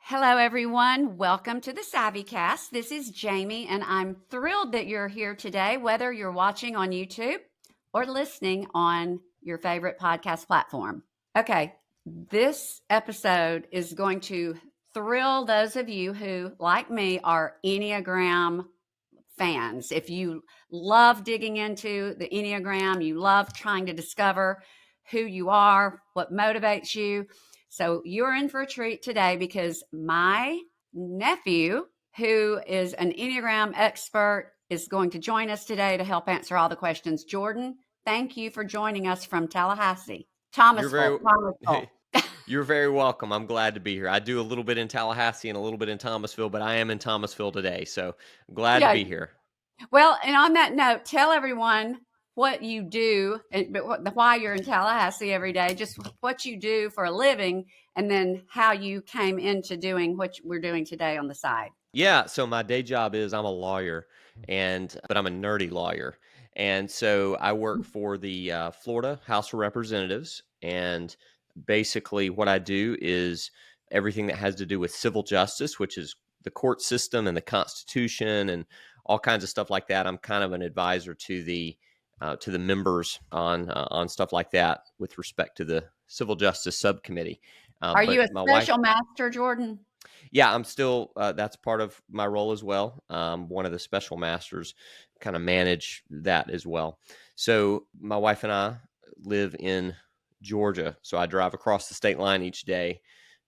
Hello, everyone. Welcome to the SavvyCast. This is Jamie, and I'm thrilled that you're here today, whether you're watching on YouTube or listening on your favorite podcast platform. Okay, this episode is going to thrill those of you who, like me, are Enneagram fans. If you love digging into the Enneagram, you love trying to discover who you are, what motivates you. So you're in for a treat today because my nephew, who is an Enneagram expert, is going to join us today to help answer all the questions. Jordan, thank you for joining us from Tallahassee. Thomasville. You're very welcome. I'm glad to be here. I do a little bit in Tallahassee and a little bit in Thomasville, but I am in Thomasville today, so I'm glad to be here. Well, and on that note, tell everyone what you do, why you're in Tallahassee every day, just what you do for a living, and then how you came into doing what we're doing today on the side. Yeah, so my day job is I'm a lawyer, but I'm a nerdy lawyer. And so I work for the Florida House of Representatives, and basically what I do is everything that has to do with civil justice, which is the court system and the Constitution and all kinds of stuff like that. I'm kind of an advisor to the members on stuff like that with respect to the Civil Justice Subcommittee. Are you a special master, Jordan? Yeah, I'm still, that's part of my role as well. One of the special masters, kind of manage that as well. So my wife and I live in Georgia. So I drive across the state line each day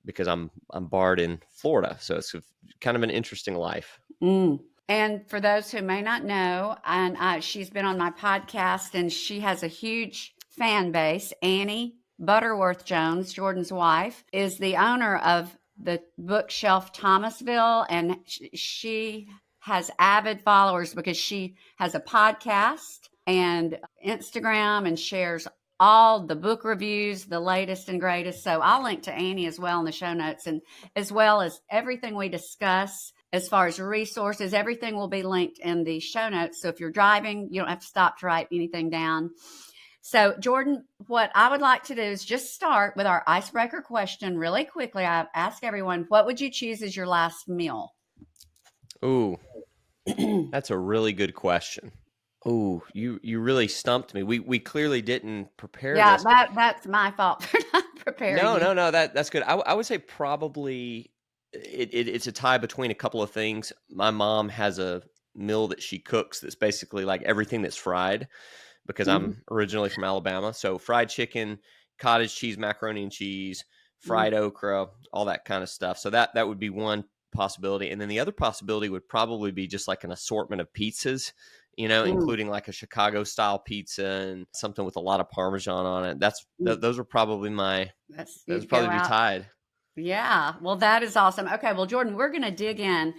because I'm barred in Florida. So it's kind of an interesting life. And for those who may not know, and she's been on my podcast, and she has a huge fan base. Annie Butterworth Jones, Jordan's wife, is the owner of the bookshelf Thomasville, and she has avid followers because she has a podcast and Instagram and shares all the book reviews, the latest and greatest. So I'll link to Annie as well in the show notes, and as well as everything we discuss as far as resources. Everything will be linked in the show notes. So if you're driving, you don't have to stop to write anything down. So Jordan, what I would like to do is just start with our icebreaker question really quickly. I ask everyone, what would you choose as your last meal? Ooh, that's a really good question. Oh, you really stumped me. We clearly didn't prepare this. Yeah, that's my fault for not preparing. No, that's good. I would say probably it's a tie between a couple of things. My mom has a meal that she cooks that's basically like everything that's fried, because I'm originally from Alabama. So fried chicken, cottage cheese, macaroni and cheese, fried okra, all that kind of stuff. So that would be one possibility. And then the other possibility would probably be just like an assortment of pizzas, including like a Chicago style pizza and something with a lot of Parmesan on it. Those are probably those probably be tied. Yeah. Well, that is awesome. Okay. Well, Jordan, we're going to dig in.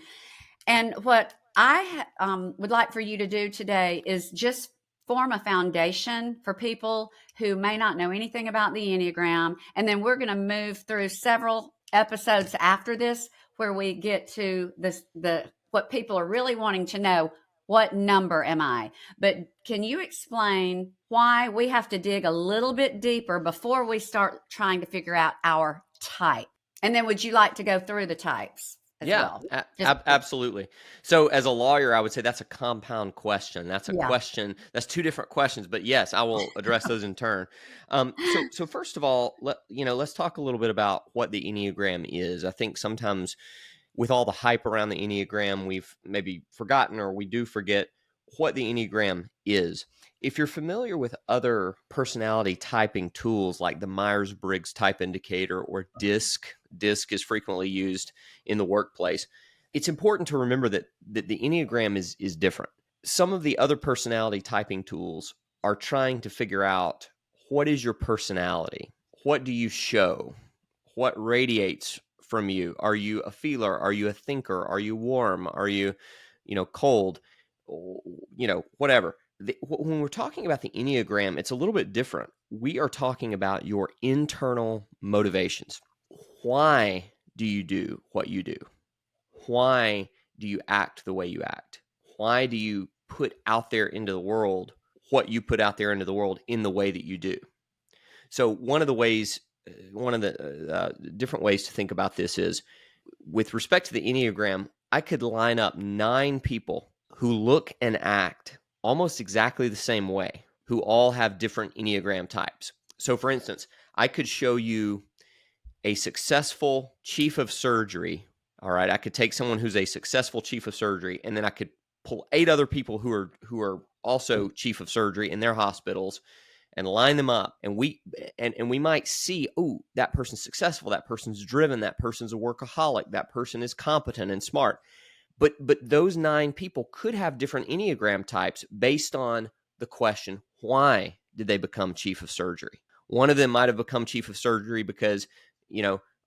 And what I would like for you to do today is just form a foundation for people who may not know anything about the Enneagram. And then we're going to move through several episodes after this where we get to what people are really wanting to know. What number am I? But can you explain why we have to dig a little bit deeper before we start trying to figure out our type? And then would you like to go through the types? Absolutely. So as a lawyer, I would say that's a compound question. That's a question. That's two different questions, but yes, I will address those in turn. So first of all, let's talk a little bit about what the Enneagram is. I think sometimes with all the hype around the Enneagram, we've maybe forgotten, or we do forget, what the Enneagram is. If you're familiar with other personality typing tools like the Myers-Briggs Type Indicator or DISC is frequently used in the workplace, it's important to remember that the Enneagram is different. Some of the other personality typing tools are trying to figure out, what is your personality? What do you show? What radiates from you? Are you a feeler? Are you a thinker? Are you warm? Are you, cold? Whatever. when we're talking about the Enneagram, it's a little bit different. We are talking about your internal motivations. Why do you do what you do? Why do you act the way you act? Why do you put out there into the world what you put out there into the world in the way that you do? So one of the different ways to think about this is, with respect to the Enneagram, I could line up 9 people who look and act almost exactly the same way, who all have different Enneagram types. So for instance, I could show you a successful chief of surgery. All right, I could take someone who's a successful chief of surgery, and then I could pull 8 other people who are also chief of surgery in their hospitals and line them up, and we might see, oh, that person's successful, that person's driven, that person's a workaholic, that person is competent and smart. But those 9 people could have different Enneagram types based on the question, why did they become chief of surgery? One of them might have become chief of surgery because,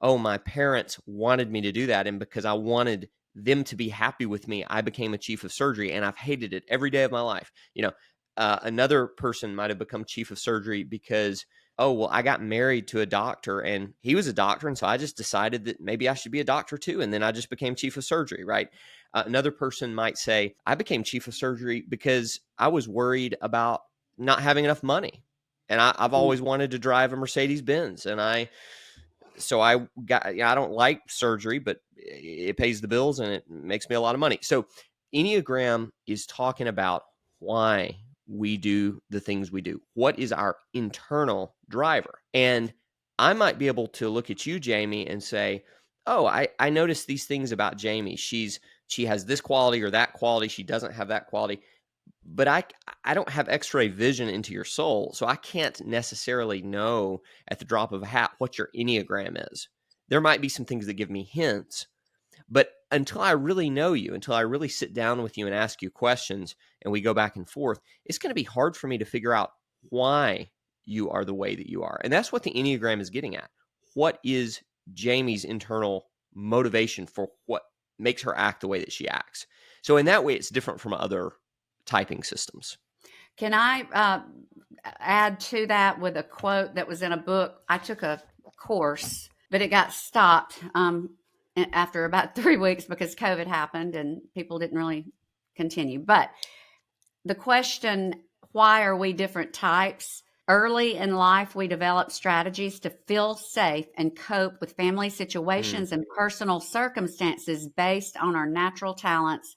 oh, my parents wanted me to do that, and because I wanted them to be happy with me, I became a chief of surgery, and I've hated it every day of my life. Another person might have become chief of surgery because, oh, well, I got married to a doctor and he was a doctor, and so I just decided that maybe I should be a doctor too, and then I just became chief of surgery, right? Another person might say, I became chief of surgery because I was worried about not having enough money, and I've always wanted to drive a Mercedes Benz, and I don't like surgery, but it pays the bills and it makes me a lot of money. So Enneagram is talking about why we do the things we do. What is our internal driver? And I might be able to look at you, Jamie, and say, oh, I noticed these things about Jamie. She has this quality or that quality. She doesn't have that quality. But I don't have x-ray vision into your soul, so I can't necessarily know at the drop of a hat what your Enneagram is. There might be some things that give me hints, but until I really know you, until I really sit down with you and ask you questions and we go back and forth, it's going to be hard for me to figure out why you are the way that you are. And that's what the Enneagram is getting at. What is Jamie's internal motivation for what makes her act the way that she acts? So in that way, it's different from other typing systems. Can I add to that with a quote that was in a book? I took a course, but it got stopped after about 3 weeks because COVID happened and people didn't really continue. But the question, why are we different types? Early in life, we develop strategies to feel safe and cope with family situations and personal circumstances based on our natural talents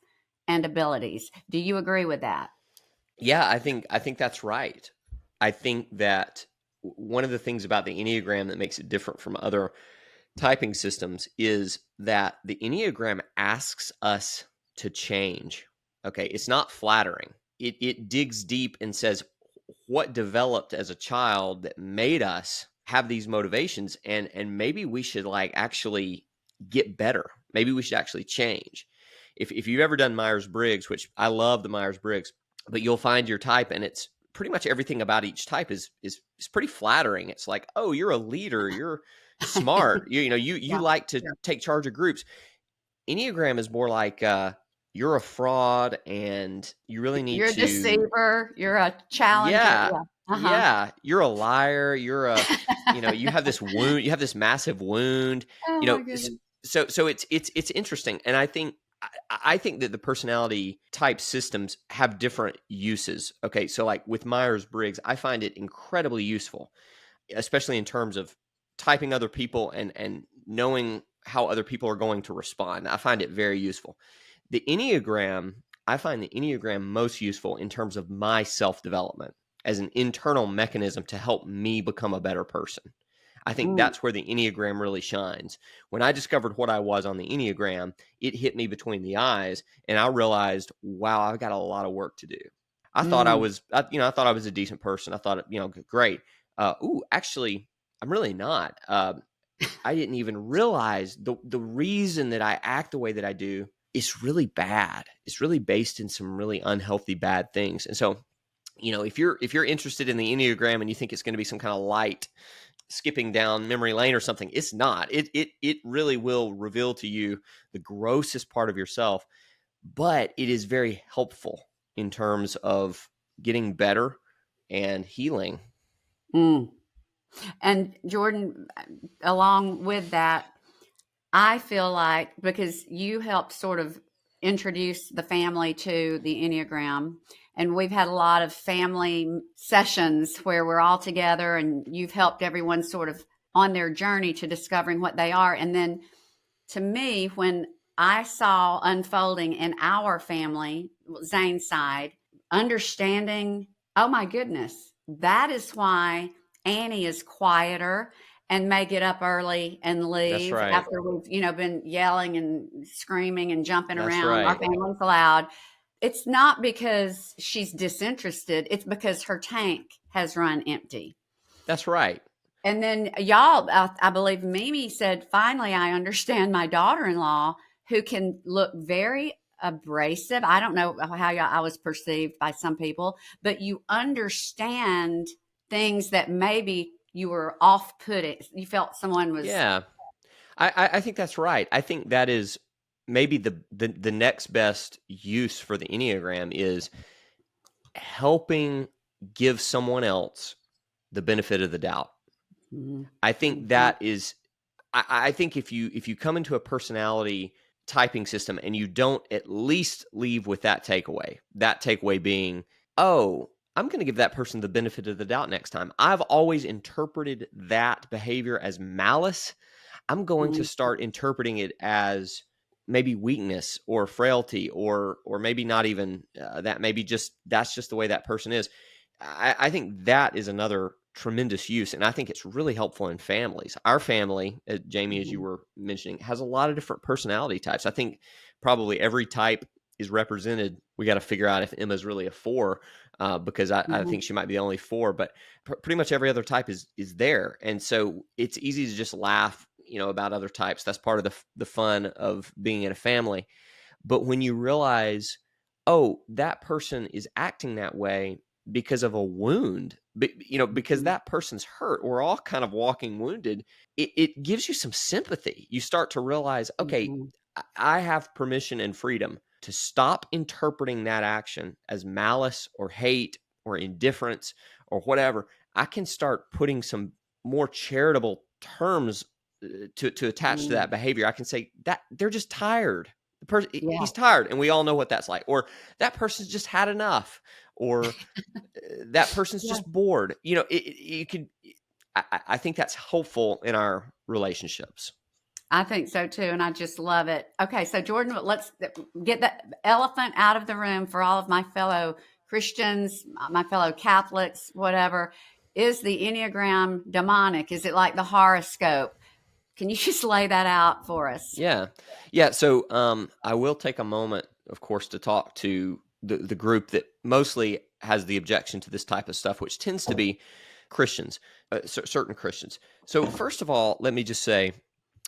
and abilities. Do you agree with that? Yeah, I think that's right. I think that one of the things about the Enneagram that makes it different from other typing systems is that the Enneagram asks us to change. Okay, it's not flattering. It digs deep and says, what developed as a child that made us have these motivations, and maybe we should actually get better. Maybe we should actually change. If you've ever done Myers-Briggs, which I love the Myers-Briggs, but you'll find your type, and it's pretty much everything about each type is pretty flattering. It's like, oh, you're a leader, you're smart, you like to take charge of groups. Enneagram is more like you're a fraud, and you really need you're to. You're a deceiver. You're a challenger. Yeah, you're a liar. You're a, you have this wound. You have this massive wound. Oh, my goodness. So it's interesting, and I think that the personality type systems have different uses. Okay, so like with Myers-Briggs, I find it incredibly useful, especially in terms of typing other people and knowing how other people are going to respond. I find it very useful. The Enneagram, I find the Enneagram most useful in terms of my self-development as an internal mechanism to help me become a better person. I think that's where the Enneagram really shines. When I discovered what I was on the Enneagram, it hit me between the eyes, and I realized, wow, I've got a lot of work to do. I thought I was a decent person. I thought, great. Actually, I'm really not. I didn't even realize the reason that I act the way that I do is really bad. It's really based in some really unhealthy, bad things. And so, if you're interested in the Enneagram and you think it's going to be some kind of light skipping down memory lane or something, it's not. It really will reveal to you the grossest part of yourself, but it is very helpful in terms of getting better and healing. Mm. And Jordan, along with that, I feel like because you helped sort of introduce the family to the Enneagram, and we've had a lot of family sessions where we're all together, and you've helped everyone sort of on their journey to discovering what they are. And then to me, when I saw unfolding in our family, Zane's side, understanding, oh my goodness, that is why Annie is quieter and may get up early and That's leave right. after we've, been yelling and screaming and jumping That's around. Our right. family's loud. It's not because she's disinterested. It's because her tank has run empty. That's right. And then y'all, I believe Mimi said, finally, I understand my daughter-in-law who can look very abrasive. I don't know how I was perceived by some people, but you understand things that maybe you were off-putting. You felt someone was. Yeah. I think that's right. I think that is maybe the next best use for the Enneagram is helping give someone else the benefit of the doubt. Mm-hmm. I think that is, I think if you come into a personality typing system and you don't at least leave with that takeaway being, oh, I'm going to give that person the benefit of the doubt next time. I've always interpreted that behavior as malice. I'm going to start interpreting it as maybe weakness or frailty, or maybe not even that. Maybe just that's just the way that person is. I think that is another tremendous use, and I think it's really helpful in families. Our family, Jamie, as you were mentioning, has a lot of different personality types. I think probably every type is represented. We got to figure out if Emma's really a 4, because I think she might be the only 4, but pretty much every other type is there, and so it's easy to just laugh, about other types. That's part of the fun of being in a family. But when you realize, oh, that person is acting that way because of a wound, because that person's hurt, we're all kind of walking wounded. It gives you some sympathy. You start to realize, okay, I have permission and freedom to stop interpreting that action as malice or hate or indifference or whatever. I can start putting some more charitable terms to attach to that behavior. I can say that they're just tired. The person, he's tired, and we all know what that's like. Or that person's just had enough, or that person's just bored. You could. I think that's helpful in our relationships. I think so too, and I just love it. Okay, so Jordan, let's get that elephant out of the room for all of my fellow Christians, my fellow Catholics, whatever. Is the Enneagram demonic? Is it like the horoscope? Can you just lay that out for us? Yeah. So I will take a moment, of course, to talk to the group that mostly has the objection to this type of stuff, which tends to be Christians, certain Christians. So first of all, let me just say,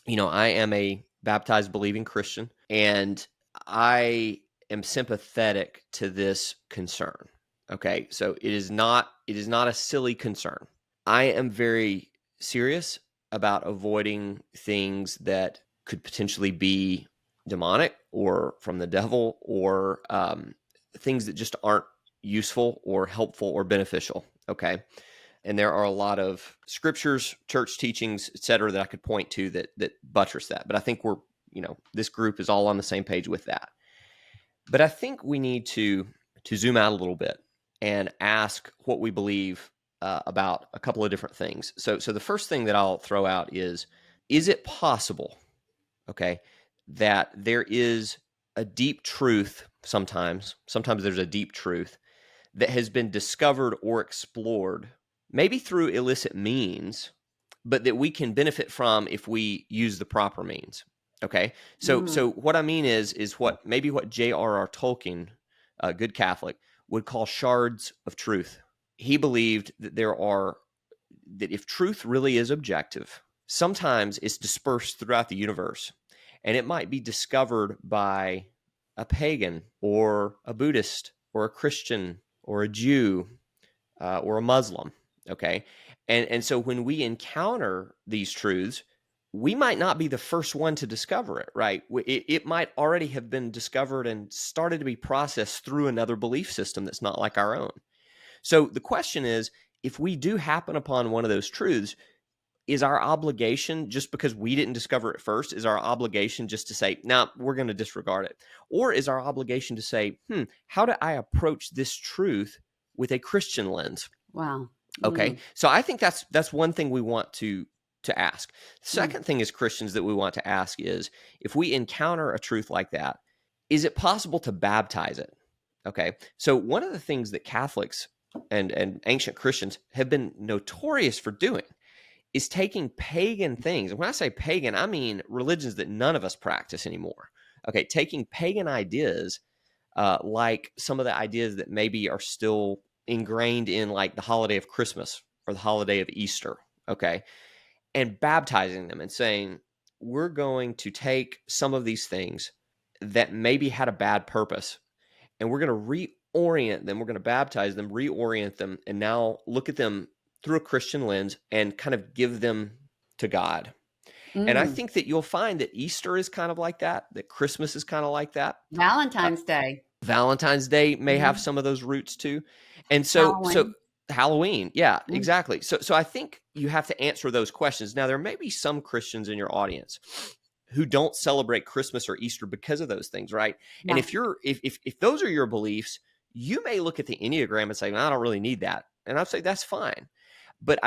I am a baptized, believing Christian, and I am sympathetic to this concern. Okay, so it is not a silly concern. I am very serious about avoiding things that could potentially be demonic or from the devil, or things that just aren't useful or helpful or beneficial. Okay. And there are a lot of scriptures, church teachings, et cetera, that I could point to that buttress that. But I think this group is all on the same page with that. But I think we need to zoom out a little bit and ask what we believe about a couple of different things. So the first thing that I'll throw out is it possible, okay, that there is a deep truth sometimes there's a deep truth that has been discovered or explored, maybe through illicit means, but that we can benefit from if we use the proper means. Okay. So what I mean is what J.R.R. Tolkien, a good Catholic, would call shards of truth. He believed that if truth really is objective, sometimes it's dispersed throughout the universe, and it might be discovered by a pagan or a Buddhist or a Christian or a Jew or a Muslim. Okay. And so when we encounter these truths, we might not be the first one to discover it, right? It might already have been discovered and started to be processed through another belief system that's not like our own. So the question is, if we do happen upon one of those truths, is our obligation, just because we didn't discover it first, is our obligation just to say, nah, we're going to disregard it? Or is our obligation to say, how do I approach this truth with a Christian lens? Wow. Okay. So I think that's one thing we want to ask. Second thing as Christians that we want to ask is, if we encounter a truth like that, is it possible to baptize it? Okay. So one of the things that Catholics and ancient Christians have been notorious for doing is taking pagan things. And when I say pagan, I mean religions that none of us practice anymore. Okay. Taking pagan ideas, like some of the ideas that maybe are still ingrained in like the holiday of Christmas or the holiday of Easter. Okay. And baptizing them and saying, we're going to take some of these things that maybe had a bad purpose, and we're going to reorient them. We're going to baptize them, reorient them, and now look at them through a Christian lens and kind of give them to God. And I think that you'll find that Easter is kind of like that Christmas is kind of like that. Valentine's Day. Valentine's Day may have some of those roots too. And so Halloween. Yeah, exactly. So I think you have to answer those questions. Now, there may be some Christians in your audience who don't celebrate Christmas or Easter because of those things, right? Yeah. And if those are your beliefs, you may look at the Enneagram and say, I don't really need that. And I'll say that's fine. But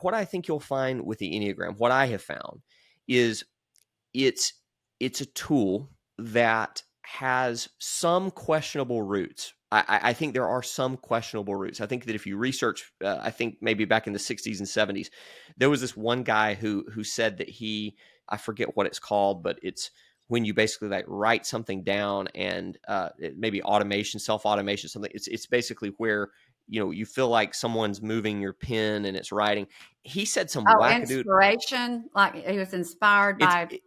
what I think you'll find with the Enneagram, what I have found is it's a tool that has some questionable roots. I think there are some questionable roots. I think that if you research, I think maybe back in the 60s and 70s, there was this one guy who said that I forget what it's called, but it's when you basically like write something down and maybe automation, self-automation, something. It's basically where, you feel like someone's moving your pen and it's writing. He said some wackadoodle. Inspiration, like he was inspired by.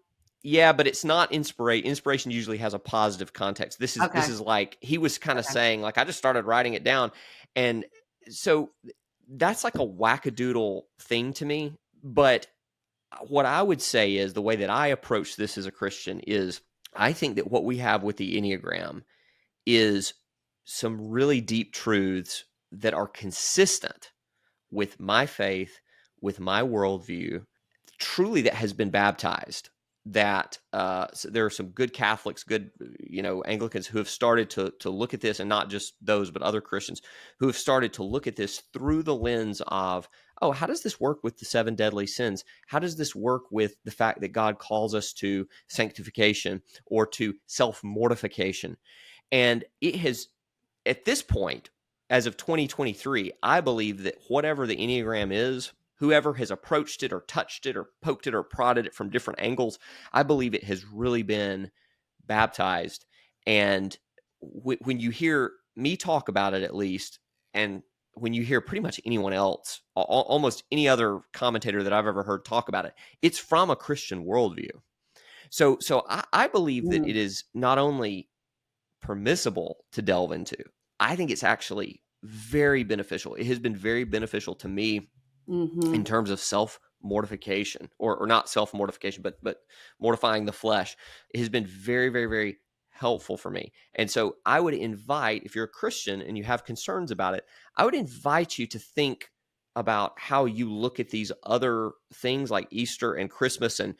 Yeah, but it's not inspiration. Inspiration usually has a positive context. This is like, he was kind of saying, like, I just started writing it down. And so that's like a wackadoodle thing to me. But what I would say is, the way that I approach this as a Christian is, I think that what we have with the Enneagram is some really deep truths that are consistent with my faith, with my worldview, truly, that has been baptized. That so there are some good Catholics, good Anglicans who have started to look at this, and not just those, but other Christians who have started to look at this through the lens of, how does this work with the 7 deadly sins? How does this work with the fact that God calls us to sanctification or to self-mortification? And it has, at this point, as of 2023, I believe that whatever the Enneagram is, whoever has approached it or touched it or poked it or prodded it from different angles, I believe it has really been baptized. And when you hear me talk about it, at least, and when you hear pretty much anyone else, almost any other commentator that I've ever heard talk about it, it's from a Christian worldview. So I believe that it is not only permissible to delve into, I think it's actually very beneficial. It has been very beneficial to me in terms of self-mortification, or not self-mortification, but mortifying the flesh. It has been very, very, very helpful for me. And so I would invite, if you're a Christian and you have concerns about it, I would invite you to think about how you look at these other things like Easter and Christmas, and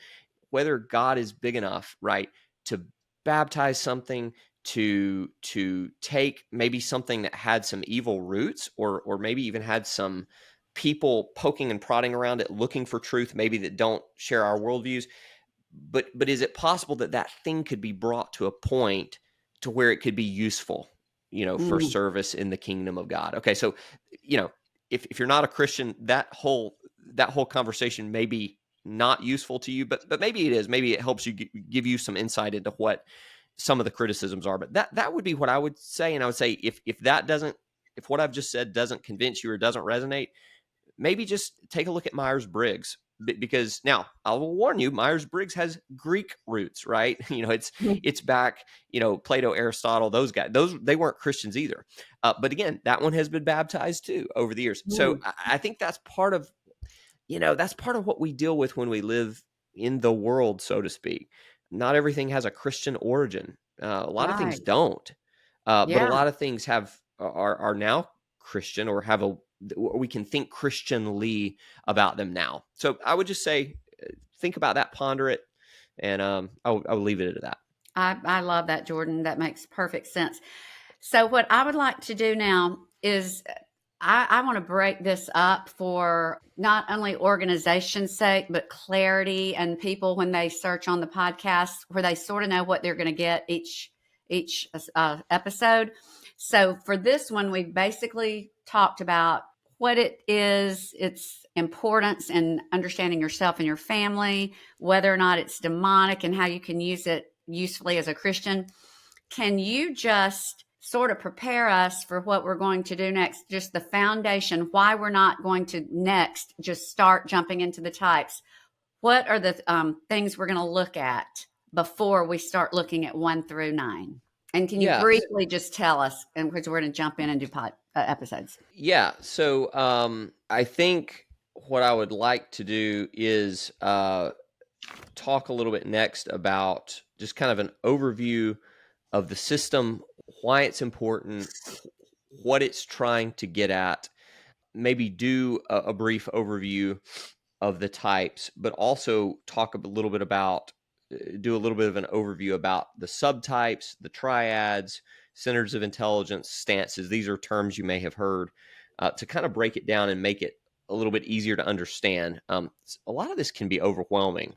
whether God is big enough, right, to baptize something, to take maybe something that had some evil roots, or maybe even had some people poking and prodding around it, looking for truth, maybe that don't share our worldviews. But is it possible that thing could be brought to a point to where it could be useful, for service in the kingdom of God? Okay, so if you're not a Christian, that whole conversation may be not useful to you, but maybe it is. Maybe it helps you give you some insight into what some of the criticisms are. But that would be what I would say. And I would say, if what I've just said doesn't convince you or doesn't resonate, maybe just take a look at Myers-Briggs, because now I will warn you, Myers-Briggs has Greek roots, right? It's back, Plato, Aristotle, those guys, they weren't Christians either. But again, that one has been baptized too over the years. So I think that's part of what we deal with when we live in the world, so to speak. Not everything has a Christian origin. A lot of things don't, but a lot of things are now Christian or we can think Christianly about them now. So I would just say, think about that, ponder it, and I'll leave it at that. I love that, Jordan. That makes perfect sense. So what I would like to do now is I want to break this up for not only organization's sake, but clarity, and people when they search on the podcast where they sort of know what they're going to get each episode. So for this one, we basically talked about what it is, its importance in understanding yourself and your family, whether or not it's demonic, and how you can use it usefully as a Christian. Can you just sort of prepare us for what we're going to do next, just the foundation, why we're not going to next just start jumping into the types? What are the things we're going to look at before we start looking at 1 through 9? And can you briefly just tell us, and because we're going to jump in and do episodes. Yeah. So I think what I would like to do is talk a little bit next about just kind of an overview of the system, why it's important, what it's trying to get at, maybe do a brief overview of the types, but also talk a little bit about, do a little bit of an overview about the subtypes, the triads, centers of intelligence, stances. These are terms you may have heard, to kind of break it down and make it a little bit easier to understand. A lot of this can be overwhelming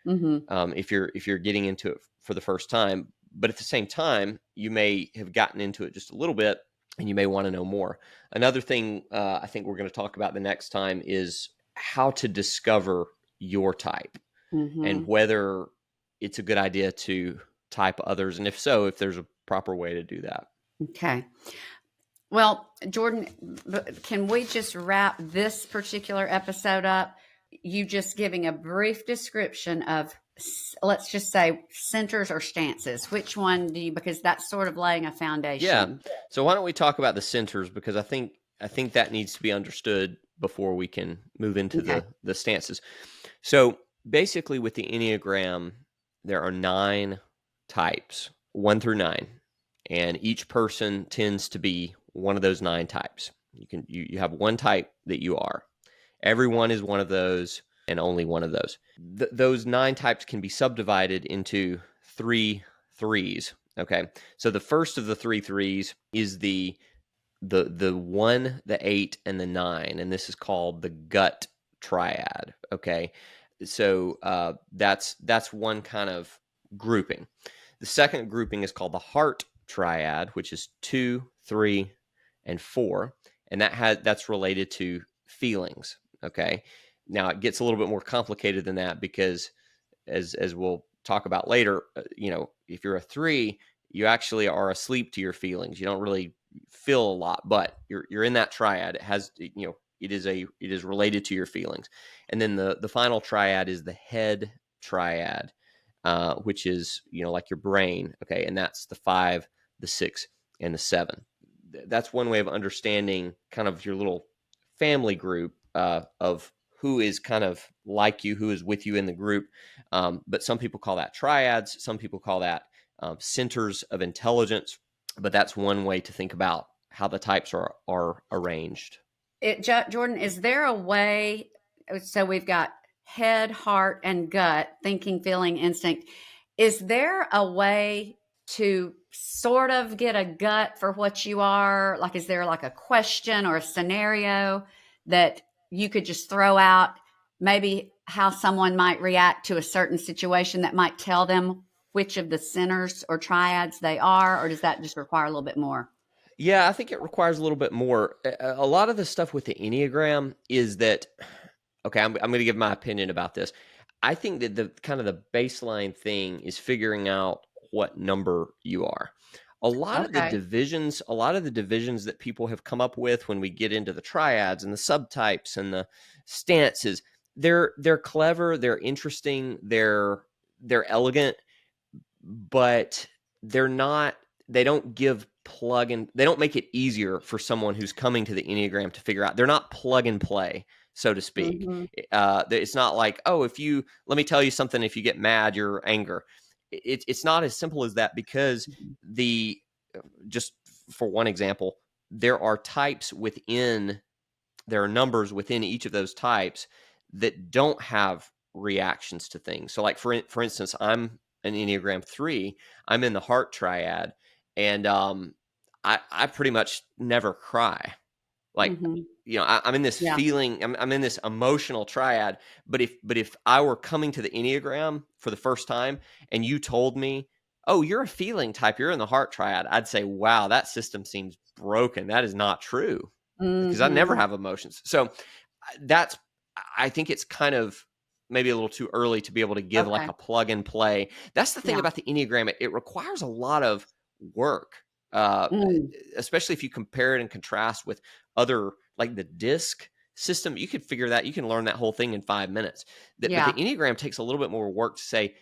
if you're getting into it for the first time. But at the same time, you may have gotten into it just a little bit and you may want to know more. Another thing I think we're going to talk about the next time is how to discover your type and whether it's a good idea to type others. And if so, if there's a proper way to do that. Okay. Well, Jordan, can we just wrap this particular episode up? You just giving a brief description of, let's just say, centers or stances. Which one do you, because that's sort of laying a foundation. Yeah. So why don't we talk about the centers, because I think that needs to be understood before we can move into the stances. So basically with the Enneagram, there are 9 types, 1 through 9, and each person tends to be one of those 9 types. You have one type that you are. Everyone is one of those and only one of those. Those 9 types can be subdivided into 3 threes. Okay. So the first of the 3 threes is the 1, the 8, and the 9. And this is called the gut triad. Okay. So that's one kind of grouping. The second grouping is called the heart triad, which is 2, 3, and 4. And that's related to feelings. Okay. Now it gets a little bit more complicated than that, because as we'll talk about later, if you're a 3, you actually are asleep to your feelings. You don't really feel a lot, but you're in that triad. It has, it is related to your feelings. And then the final triad is the head triad, which is, like your brain. Okay. And that's the 5, the 6, and the 7. That's one way of understanding kind of your little family group of who is kind of like you, who is with you in the group. But some people call that triads. Some people call that centers of intelligence. But that's one way to think about how the types are arranged. Jordan, is there a way? So we've got head, heart, and gut, thinking, feeling, instinct. Is there a way to sort of get a gut for what you are? Like, is there like a question or a scenario that you could just throw out, maybe how someone might react to a certain situation that might tell them which of the centers or triads they are? Or does that just require a little bit more? Yeah, I think it requires a little bit more. A lot of the stuff with the Enneagram is that, okay, I'm going to give my opinion about this. I think that the kind of the baseline thing is figuring out what number you are. A lot of the divisions that people have come up with when we get into the triads and the subtypes and the stances, they're clever, they're interesting, they're elegant, but they don't make it easier for someone who's coming to the Enneagram to figure out. They're not plug and play, so to speak. It's not like, let me tell you something, if you get mad, you're anger. It's not as simple as that, because just for one example, there are numbers within each of those types that don't have reactions to things. So like for instance, I'm an Enneagram 3, I'm in the heart triad, and I pretty much never cry. Like, I'm in this feeling, I'm in this emotional triad. But if I were coming to the Enneagram for the first time and you told me, oh, you're a feeling type, you're in the heart triad, I'd say, wow, that system seems broken. That is not true, because I never have emotions. So I think it's kind of maybe a little too early to be able to give like a plug and play. That's the thing about the Enneagram. It requires a lot of work, especially if you compare it and contrast with other, like the DISC system. You could figure that, you can learn that whole thing in 5 minutes. But the Enneagram takes a little bit more work to say,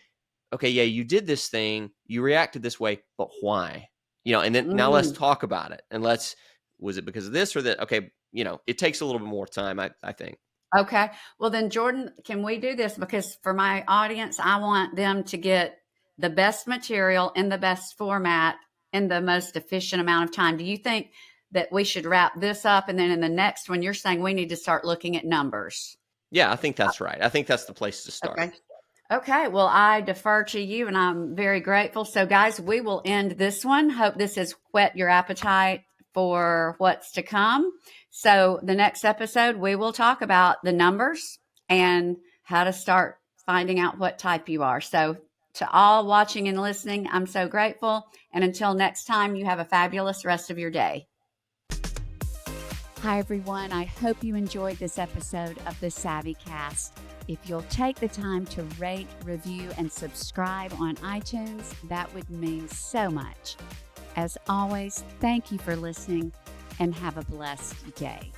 okay, yeah, you did this thing, you reacted this way, but why? And then now let's talk about it. And was it because of this or that? Okay, it takes a little bit more time, I think. Okay. Well, then, Jordan, can we do this? Because for my audience, I want them to get the best material in the best format in the most efficient amount of time. Do you think that we should wrap this up, and then in the next one, you're saying we need to start looking at numbers? Yeah, I think that's right. I think that's the place to start. Okay. Well, I defer to you, and I'm very grateful. So, guys, we will end this one. Hope this has whet your appetite for what's to come. So the next episode, we will talk about the numbers and how to start finding out what type you are. So to all watching and listening, I'm so grateful. And until next time, you have a fabulous rest of your day. Hi, everyone. I hope you enjoyed this episode of the SavvyCast. If you'll take the time to rate, review, and subscribe on iTunes, that would mean so much. As always, thank you for listening and have a blessed day.